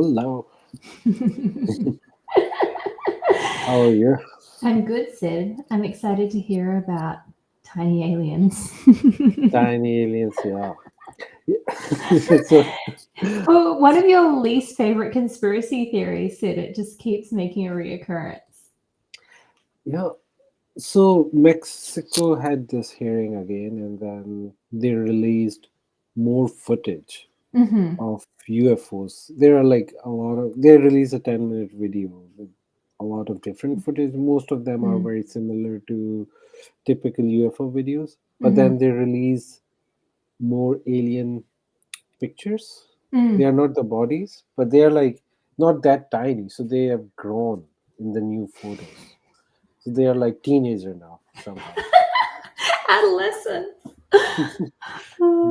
Hello. How are you? I'm good, Sid. I'm excited to hear about tiny aliens. Tiny aliens, yeah. so, Oh, one of your least favorite conspiracy theories, Sid, it just keeps making a reoccurrence. yeah. So Mexico had this hearing again, and then they released more footage Mm-hmm. of UFOs. There are like a lot of. They released a 10-minute video with a lot of different footage. Most of them are very similar to typical UFO videos, but Mm-hmm. then they release more alien pictures. They Mm. are not the bodies, but they are like not that tiny. So they have grown in the new photos. So they are like teenager now somehow. Adolescent.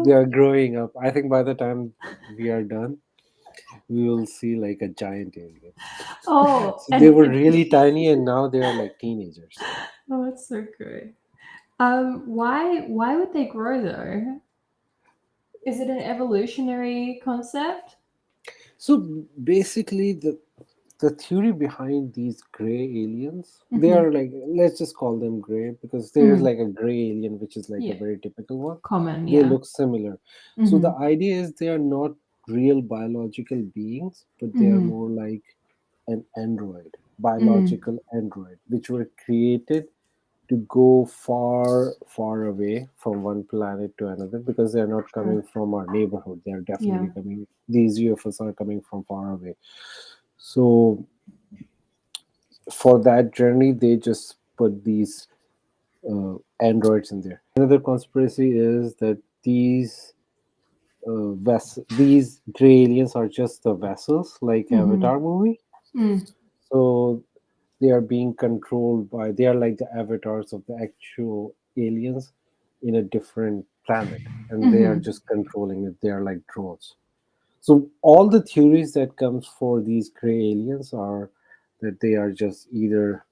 They are growing up. I think by the time we are done, we will see like a giant alien. Oh, So they and were really tiny and now they are like teenagers. oh, it's so good. Why would they grow though? Is it an evolutionary concept? So basically the theory behind these gray aliens, they Mm-hmm. are like, let's just call them gray because there is Mm. like a gray alien which is like a Yeah, very typical one. common. They Yeah. look similar. So Mm-hmm. the idea is they are not real biological beings, but they are Mm-hmm. more like an android, Mm. biological android, which were created to go far far away from one planet to another because they are not Sure. coming from our neighborhood. They are Yeah. definitely coming, these UFOs are coming from far away. So for that journey they just put these androids in there. Another conspiracy is that these gray aliens are just the vessels like Mm-hmm. Avatar movie. Mm. So they are being controlled by, they are like the avatars of the actual aliens in a different planet, and they are Mm-hmm. just controlling it. They are like drones. So all the theories that comes for these gray aliens are that they are just either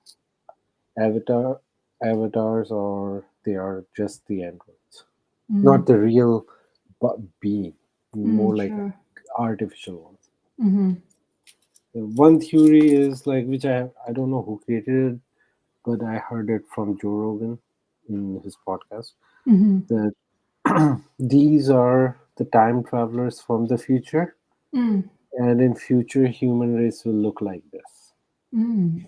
avatar avatars or they are just the androids, Mm. not the real being, Mm. more like Sure. artificial ones. Mm-hmm. One theory is like, which I don't know who created it, but I heard it from Joe Rogan in his podcast, Mm-hmm. that these are the time travelers from the future, Mm. and in future human race will look like this, Mm.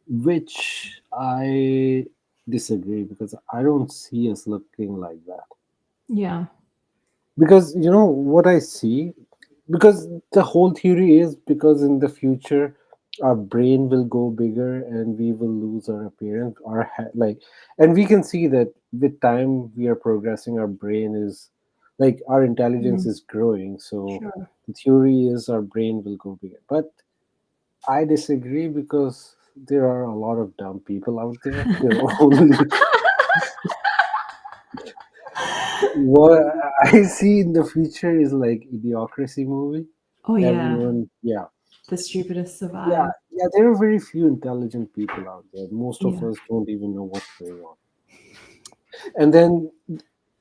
which I disagree because I don't see us looking like that. Yeah. Because you know what I see, because the whole theory is because in the future our brain will go bigger and we will lose our appearance, like, and we can see that with time we are progressing, our brain is like, our intelligence Mm. is growing. So Sure. the theory is our brain will go bigger, but I disagree because there are a lot of dumb people out there. They're only what I see in the future is like idiocracy movie. Oh yeah. Everyone, yeah, The stupidest yeah, survive. yeah. There are very few intelligent people out there. Most of Yeah. us don't even know what's going on. And then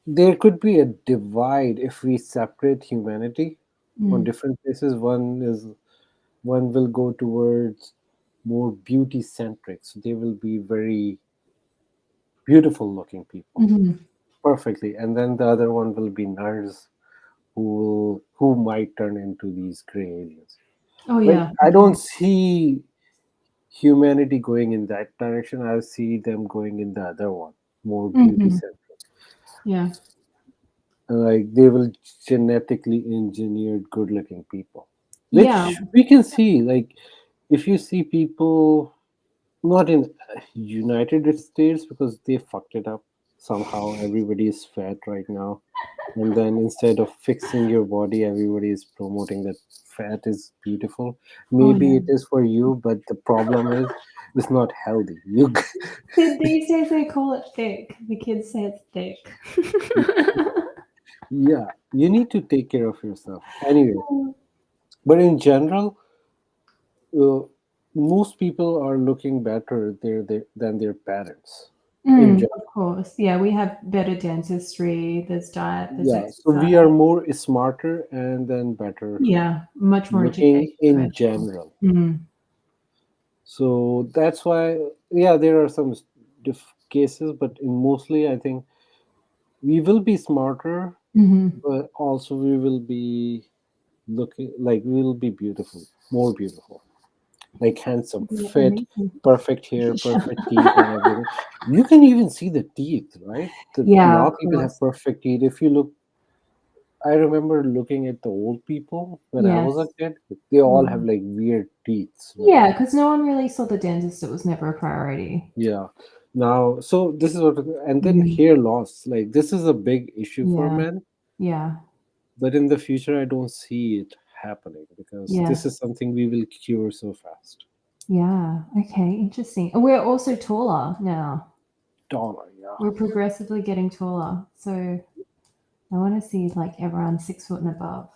there could be a divide if we separate humanity on Mm. different places. One will go towards more beauty centric, so they will be very beautiful looking people, Mm-hmm. perfectly, and then the other one will be nerds who might turn into these gray aliens. Oh But yeah. I don't Okay. see humanity going in that direction. I see them going in the other one, more beauty Mm-hmm. centric. Yeah. Like they will genetically engineered good looking people, Yeah. which we can see. Like if you see people, not in United States because they fucked it up somehow. Everybody is fat right now, and then instead of fixing your body, everybody is promoting that fat is beautiful. Oh Maybe yeah. it is for you, but the problem is it's not healthy. You So these days they call it thick. The kids say it's thick. yeah, you need to take care of yourself anyway. But in general, uh, most people are looking better than their parents. in Of general. course. Yeah, we have better dentistry, there's diet, there's Yeah, so we are exercise. more smarter and then better Yeah, much more educated looking in professionals. general. Mm. So that's why, yeah, there are some cases, but in mostly, I think we will be smarter, Hmm. but also we will be looking like we will be beautiful, more beautiful, like handsome, Yeah, fit, amazing. perfect hair, Yeah. perfect teeth, and everything. You can even see the teeth, right? Yeah, Now of people have course. perfect teeth. If you look, I remember looking at the old people when I was a Yes. kid. They all Yeah. have like weird teeth now. Yeah, because no one really saw the dentist. It was never a priority. Yeah. Now, so this is what, and then Mhm. hair loss. Like this is a big issue for Yeah. men, Yeah. but in the future, I don't see it happening because this is Yes. something we will cure so fast. Yeah. Okay. Interesting. And we're also taller now. Dollar, yeah. We're progressively getting taller. So I want to see like everyone 6 foot and above.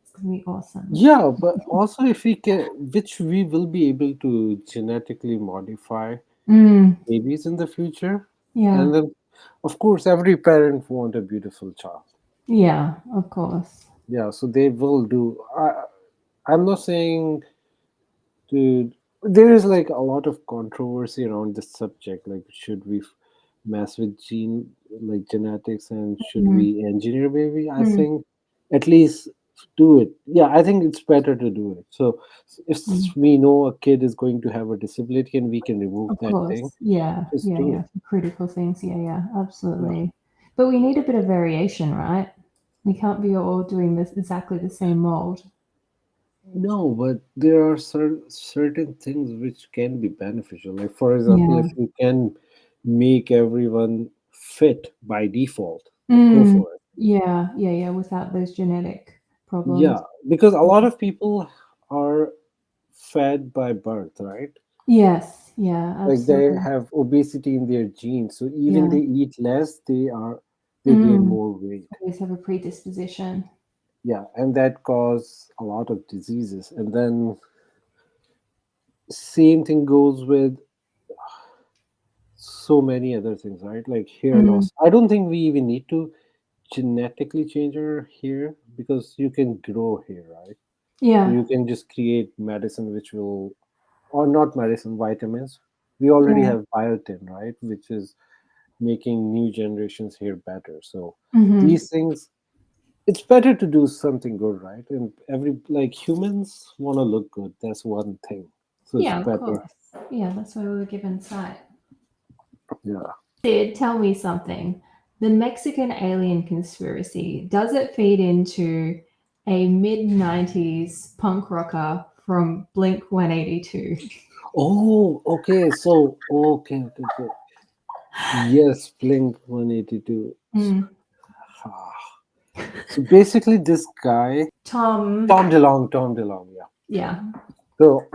It's gonna be awesome. Yeah, but also if we can, which we will be able to genetically modify Mm. babies in the future, Yeah. and then, of course, every parent want a beautiful child. Yeah. Of course. Yeah, so they will do. I'm not saying to. There is like a lot of controversy around this subject. Like, should we mess with like genetics, and should Mm. we engineer baby? I Mm. think at least do it. Yeah, I think it's better to do it. So if Mm. we know a kid is going to have a disability and we can remove Of that thing, course. Yeah. just Yeah. do Yeah. it. For critical things. Yeah. Yeah. Yeah. Absolutely. But we need a bit of variation, right? We can't be all doing this exactly the same mold. No, but there are certain things which can be beneficial. Like, for example, Yeah. if you can make everyone fit by default, go Mm. for it. Yeah. Yeah. Yeah. Without those genetic Yeah, problems. because a lot of people are fed by birth, right? Yes. Yeah. Like they Absolutely. have obesity in their genes, so even Yeah. they eat less, they gain Mm. more weight. Always have a predisposition. Yeah, and that cause a lot of diseases. And then same thing goes with so many other things, right? Like hair Mm. loss. I don't think we even need to genetically change our hair because you can grow hair, right? So Yeah. you can just create medicine which will, or not medicine, vitamins. We already Yeah. have biotin, right? Which is making new generations hair better. So Hmm. these things, it's better to do something good, right? And every, like humans want to look good. That's one thing. So it's Yeah, of better. course. Yeah, that's why we were given sight. Yeah. Sid, tell me something. The Mexican alien conspiracy, does it feed into a mid 90s punk rocker from Blink 182? Oh, okay. So, okay, okay, okay. Yes, Blink 182. Mm. So basically, this guy, Tom. Tom DeLonge, yeah. Yeah. So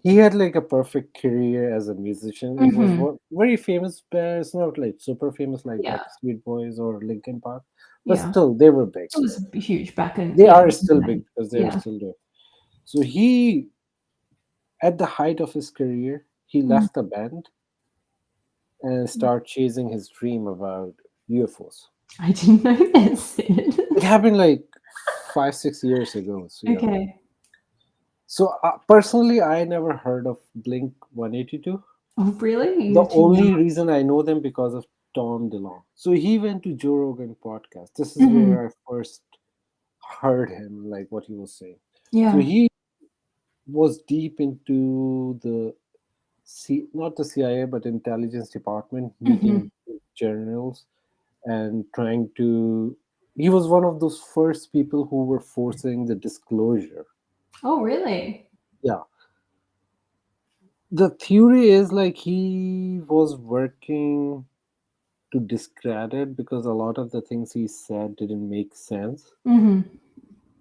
he had like a perfect career as a musician. It was Hmm. what very famous, but it's not like super famous like Yeah. Backstreet Boys or Linkin Park, but Yeah. still they were big. It was huge back in, They yeah, are back in still the day. big because they are Yeah. still there. So he, at the height of his career, he Mm. left the band and started chasing his dream about UFOs. I didn't know this, Sid. It happened like 5 6 years ago. So yeah. Okay. So personally, I never heard of Blink 182. Oh, really? The You're too young. only reason I know them because of Tom DeLonge. So he went to Joe Rogan podcast. This is Hmm. where I first heard him, like what he was saying. So Yeah. he was deep into the not the CIA but intelligence department, Hmm. meeting journals and trying to. He was one of those first people who were forcing the disclosure. Oh, really? Yeah, the theory is like he was working to discredit because a lot of the things he said didn't make sense. Hmm.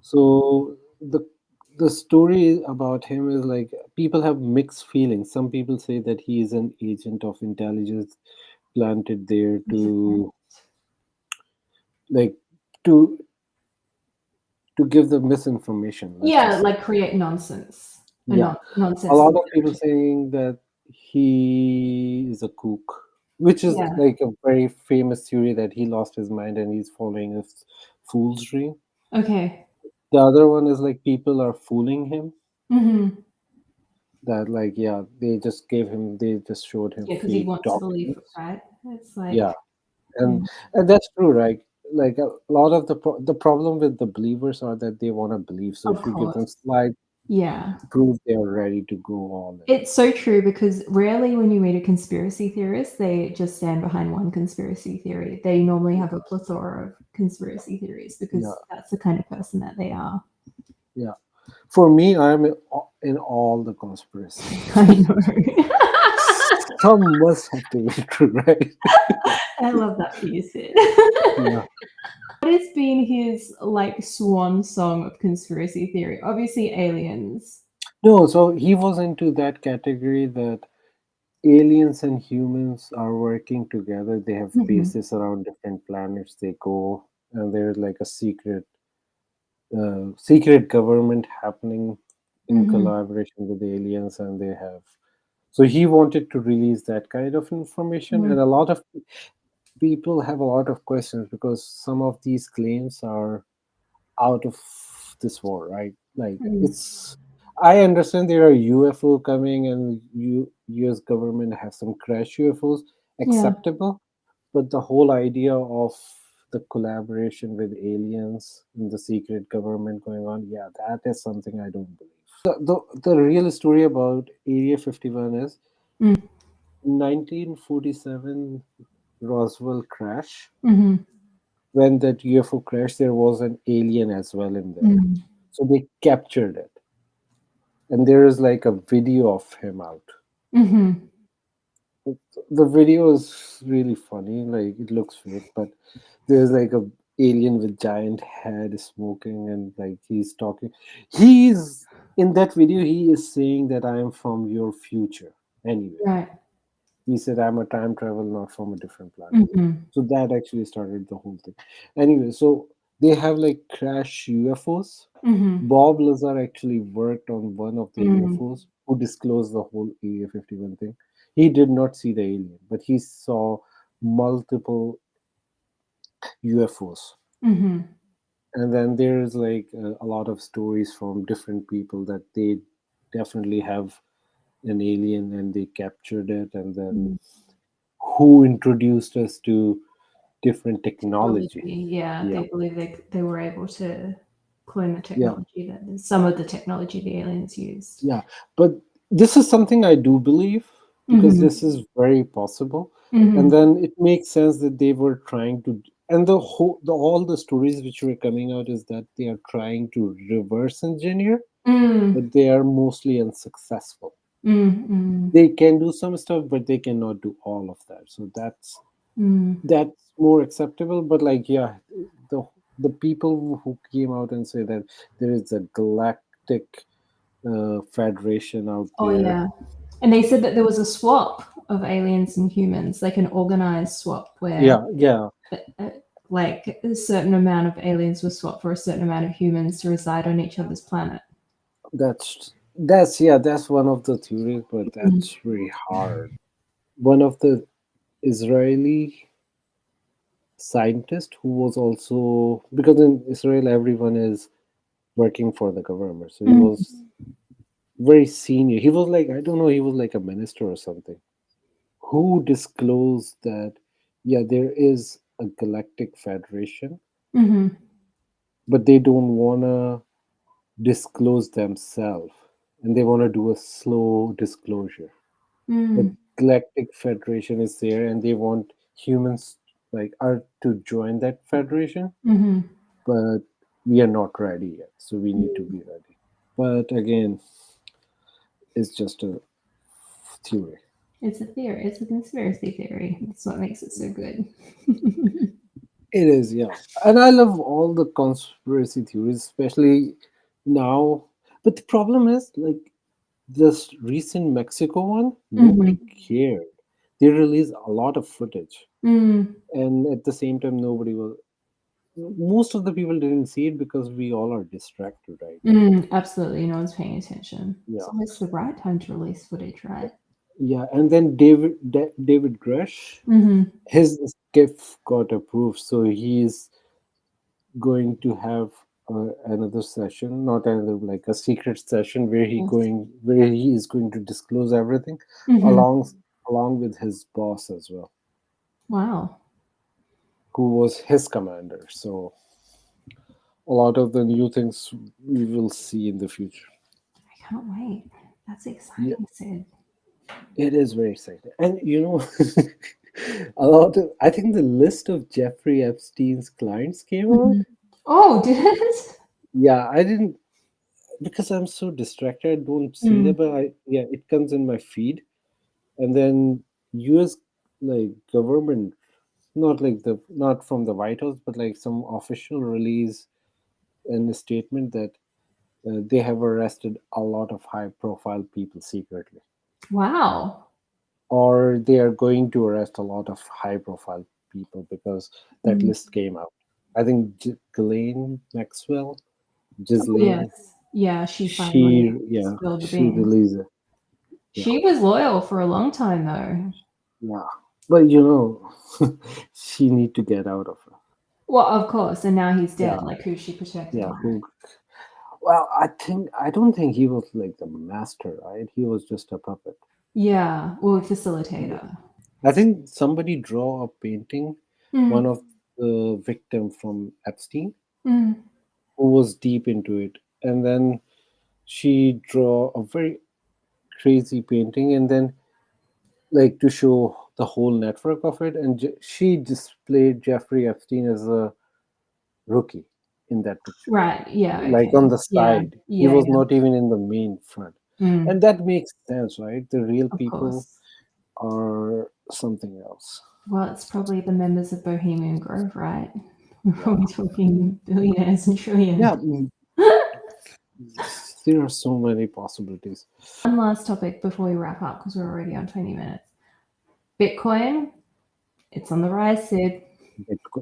So the story about him is like people have mixed feelings. Some people say that he is an agent of intelligence planted there to like to to give the misinformation, let's Yeah, just say. like create nonsense. A Yeah. A nonsense lot of people narrative. saying that he is a kook. which is Yeah. like a very famous theory that he lost his mind and he's following a fool's dream. Okay. The other one is like people are fooling him. Mm-hmm. That like yeah, they just showed him Yeah, because he fake wants to believe it, documents. right? It's like, Yeah, and mm, and that's true, right? Like a lot of the problem with the believers are that they want to believe. So of if you give them course. slight Yeah. proof, they are ready to go all in. It's so true because rarely when you meet a conspiracy theorist, they just stand behind one conspiracy theory. They normally have a plethora of conspiracy theories Yeah, because that's the kind of person that they are. yeah. For me, I'm in all the conspiracy I theories. know. Some must have to be true, right? I love that for you, Sid. Yeah. What has been his like swan song of conspiracy theory? Obviously, aliens. No, so he was into that category that aliens and humans are working together. They have Hmm. bases around different planets. They go, and there's like a secret government happening in Hmm. collaboration with the aliens, and they have. So he wanted to release that kind of information, and a lot of people have a lot of questions because some of these claims are out of this war, right? Like Mm. it's. I understand there are UFO coming, and U.S. government has some crash UFOs Yeah. acceptable, but the whole idea of the collaboration with aliens and the secret government going on, yeah, that is something I don't believe. The real story about Area 51 is Mm. 1947 Roswell crash. Hmm. When that UFO crashed, there was an alien as well in there. Mm. So they captured it. And there is like a video of him out. Hmm. The video is really funny, like it looks fake, but there's like a alien with giant head smoking and like he's talking. He's in that video, he is saying that I am from your future. Anyway, Right. he said I'm a time travel, not from a different planet. Hmm. So that actually started the whole thing. Anyway, so they have like crash UFOs. Hmm. Bob Lazar actually worked on one of the Mm. UFOs who disclosed the whole Area 51 thing. He did not see the alien, but he saw multiple UFOs. Hmm. And then there's like a lot of stories from different people that they definitely have an alien and they captured it, and then Mm. who introduced us to different technology. Technology. Yeah, Yeah, they believe they were able to clone the yeah, technology that some of the technology the aliens used. yeah. But this is something I do believe because Hmm. this is very possible. And Hmm. then it makes sense that they were trying to, and all the stories which were coming out is that they are trying to reverse engineer, Mm. but they are mostly unsuccessful. Mm. Mm. They can do some stuff, but they cannot do all of that. So Mm. that's more acceptable. But like, yeah, the the people who came out and say that there is a galactic federation out Oh there. yeah, and they said that there was a swap of aliens and humans, like an organized swap where Yeah, yeah, uh, like a certain amount of aliens were swapped for a certain amount of humans to reside on each other's planet. that's yeah, that's one of the theories, but Mm. that's very hard. One of the Israeli scientist who was also, because in Israel everyone is working for the government, so he Mm. was very senior. He was like, I don't know, he was like a minister or something, who disclosed that yeah, there is a galactic federation, Mhm. but they don't wanna disclose themselves, and they wanna do a slow disclosure. The Mm. galactic federation is there and they want humans like Earth to join that federation, Mhm. but we are not ready yet, so we need to be ready. But again, it's just a theory. It's a theory. It's a conspiracy theory. That's what makes it so good. It is, yeah. And I love all the conspiracy theories, especially now. But the problem is, like, this recent Mexico one, nobody Mhm. cared. They released a lot of footage, Mm. and at the same time, nobody was. Most of the people didn't see it because we all are distracted right now. Mm. Absolutely, no one's paying attention. It's Yeah, almost the right time to release footage, right? Yeah, and then David Grush, Hmm. his gift got approved, so he's going to have another session, not another, like a secret session Yes. where he is going to disclose everything Hmm. along along with his boss as well, Wow. who was his commander. So a lot of the new things we will see in the future. I can't wait. That's Yeah, exciting, Sid. it is very exciting. And a lot of, I think the list of Jeffrey Epstein's clients came out. Hmm. Oh, did it? Yeah, I didn't, because I'm so distracted, I don't see Mm. that, but yeah, it comes in my feed. And then US, like, government, not from the White House, but like some official release in a statement that they have arrested a lot of high profile people secretly, Wow. or they are going to arrest a lot of high profile people because that Mm. list came out. I think Ghislaine Maxwell, Oh, Ghislaine, yes. Yeah, she finally yeah, spilled the she beans. released it. Yeah, She was loyal for a long time, though. yeah, but she need to get out of it. Well, of course, and now he's Yeah, dead. Like, who's she protecting yeah. now? Well, I don't think he was like the master, right? He was just a puppet. Yeah, well, Yeah. facilitator. I think somebody draw a painting, one Mm. of the victim from Epstein, Mm. who was deep into it, and then she draw a very crazy painting, and then like to show the whole network of it, and she displayed Jeffrey Epstein as a rookie in that picture, Right. Yeah. like on Okay. the Yeah. side. He Yeah. was Yeah. not even in the main front, Mm. and that makes sense, right? The real Of people course. are something else. Well, it's probably the members of Bohemian Grove, right? We're Yeah, probably talking billionaires and yeah. trillionaires. There are so many possibilities. One last topic before we wrap up because we're already on 20 minutes. Bitcoin, it's on the rise, Sid.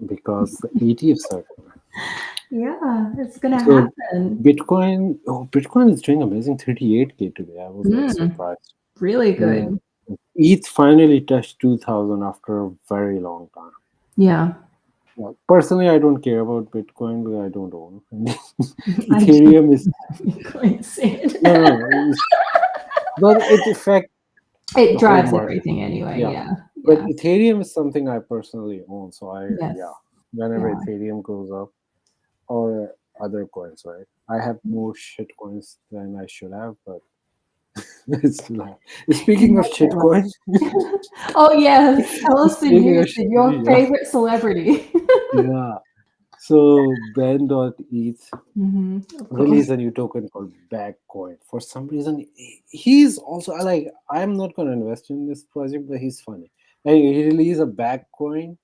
Because the ETFs are coming. Yeah, it's going to So happen. Bitcoin is doing amazing, 38K today. I was like Mm, surprised. really And good. ETH finally touched 2000 after a very long time. Yeah. Well, personally, I don't care about Bitcoin because I don't own. I don't Ethereum is have Bitcoin, Sid. no, no, no. But it affects It the whole drives market. everything anyway. Yeah, Yeah. but Yeah. Ethereum is something I personally own. So yeah, Yes. whenever Yeah. Ethereum goes up or other coins, right? I have more shit coins than I should have, but it's not. You Speaking of make it shit coins, right. Oh, yes. Tell us the speaking news of that shit, your favorite celebrity. yeah. So Ben.eth Of course. released a new token called Bagcoin. For some reason, he's also, I'm not going to invest in this project, but he's funny. And he released a Bagcoin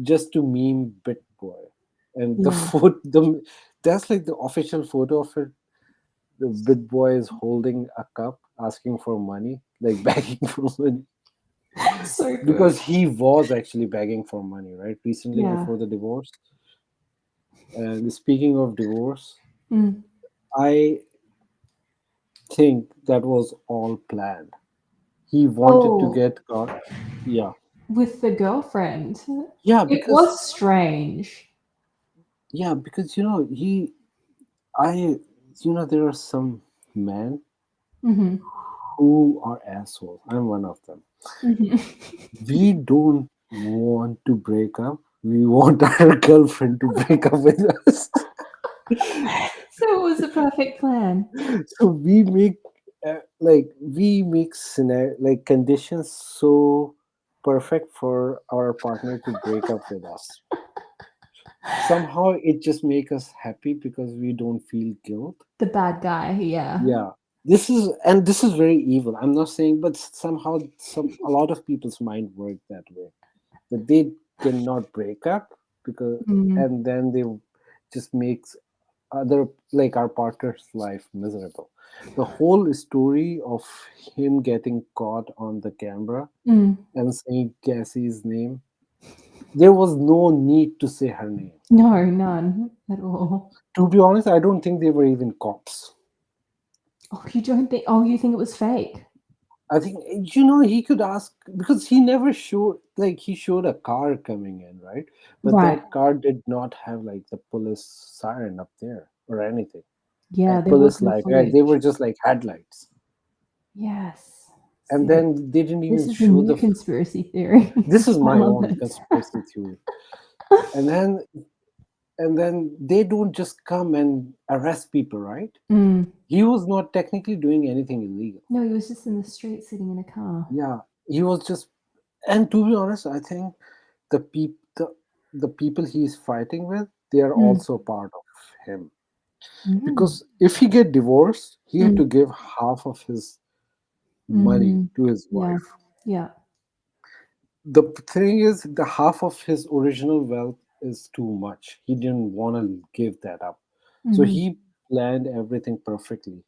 just to meme Bitboy, and the Yeah. foot the that's like the official photo of it. The Bitboy is holding a cup, asking for money, like begging for money, So good. because he was actually begging for money, right? Recently, Yeah. before the divorce. And speaking of divorce, Mm. I think that was all planned. He wanted to Oh, get caught. Yeah, with the girlfriend. yeah, It because was strange. he, I, there are some men Hmm. who are assholes. I'm one of them. Hmm. We don't want to break up. We want our girlfriend to break up with us. So it was a perfect plan. So we make scenario, like, conditions so perfect for our partner to break up with us. Somehow it just make us happy because we don't feel guilt. The bad guy, yeah. Yeah, this is very evil. I'm not saying, but somehow a lot of people's mind work that way, that they cannot break up because, Mm. and then they just makes other, like, our partner's life miserable. The whole story of him getting caught on the camera Mm. and saying Cassie's name, there was no need to say her name. No, none at all. To be honest, I don't think they were even cops. Oh, you don't think? Oh, you think it was fake? I think he could ask because he never showed like he showed a car coming in, right? But Right. that car did not have like the police siren up there or anything. Yeah, there was Police no light, right? They were footage. just like headlights. Yes. And Sid. then they didn't even This is a show new the. conspiracy theory. This is I my love own it. conspiracy theory. And then they don't just come and arrest people, right? Mm. He was not technically doing anything illegal. No, he was just in the street sitting in a car. Yeah, he was just. And to be honest, I think the peop the people he's fighting with, they are Mm. also part of him. Mm. Because if he get divorced, he had Mm. to give half of his money Mhm. to his Yeah. wife. Yeah. The thing is, the half of his original wealth is too much. He didn't want to give that up, so Mhm. he planned everything perfectly.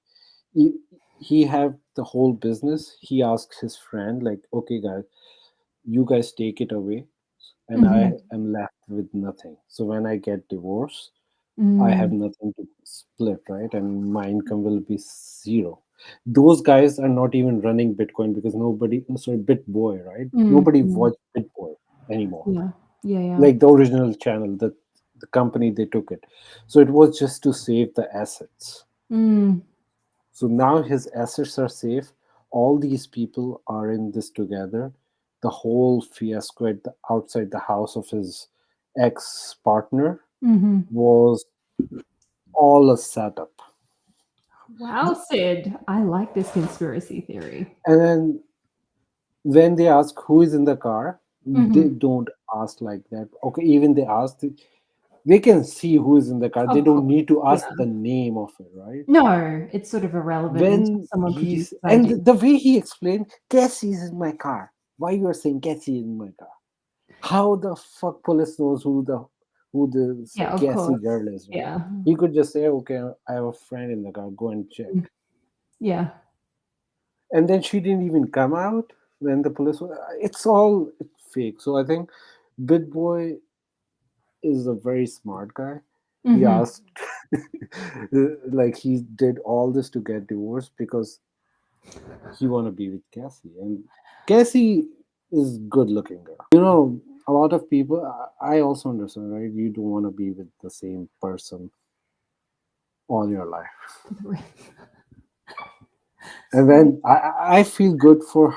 He have the whole business. He asked his friend, like, okay guys, you guys take it away, and I Mhm. am left with nothing. So when I get divorced, I have Mm. nothing to split, right? And my income will be zero. Those guys are not even running Bitcoin because nobody, sorry, Bitboy, right? Mm. Nobody Mm. watch Bitboy anymore. Yeah. Yeah, yeah. Like the original channel, the company they took it. So it was just to save the assets. Mm. So now his assets are safe. All these people are in this together. The whole fiasco outside the house of his ex partner Mhm. was all a setup. Wow, Sid. I like this conspiracy theory. And then when they ask who is in the car, they Mhm. don't ask like that. Okay, even they ask, they can see who is in the car. They Of don't course. need to Yeah. ask the name of it, right? No, it's sort of irrelevant until When someone he's produces and ID. the way he explained, Cassie is in my car. Why you are saying Cassie is in my car? How the fuck police knows who the Yeah, of Cassie course. girl is, right? Yeah. He could just say, okay, I have a friend in the car. Go and check. Mm. Yeah. And then she didn't even come out when the police was. It's all fake. So I think Bitboy is a very smart guy. He Mhm. asked, like he did all this to get divorced because he want to be with Cassie, and Cassie is good looking girl. A lot of people. I also understand, right? You don't want to be with the same person all your life, For the re- and Sorry. then I feel good for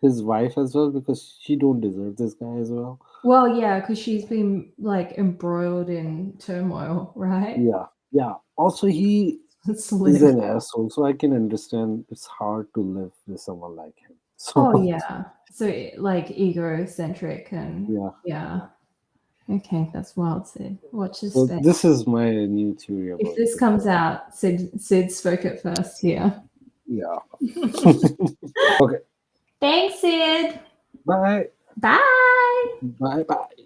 his wife as well because she don't deserve this guy as well. Well, yeah, because she's been like embroiled in turmoil, right? Yeah, yeah. Also, he Let's is live. an asshole, so I can understand it's hard to live with someone like him. Oh So, yeah. So like egocentric and yeah, yeah. yeah. Okay, that's wild, Sid. Watch this So space. this is my new theory If about this comes Bitcoin. out, Sid spoke it first here. Yeah. Okay. Thanks, Sid. Bye. Bye. Bye. Bye.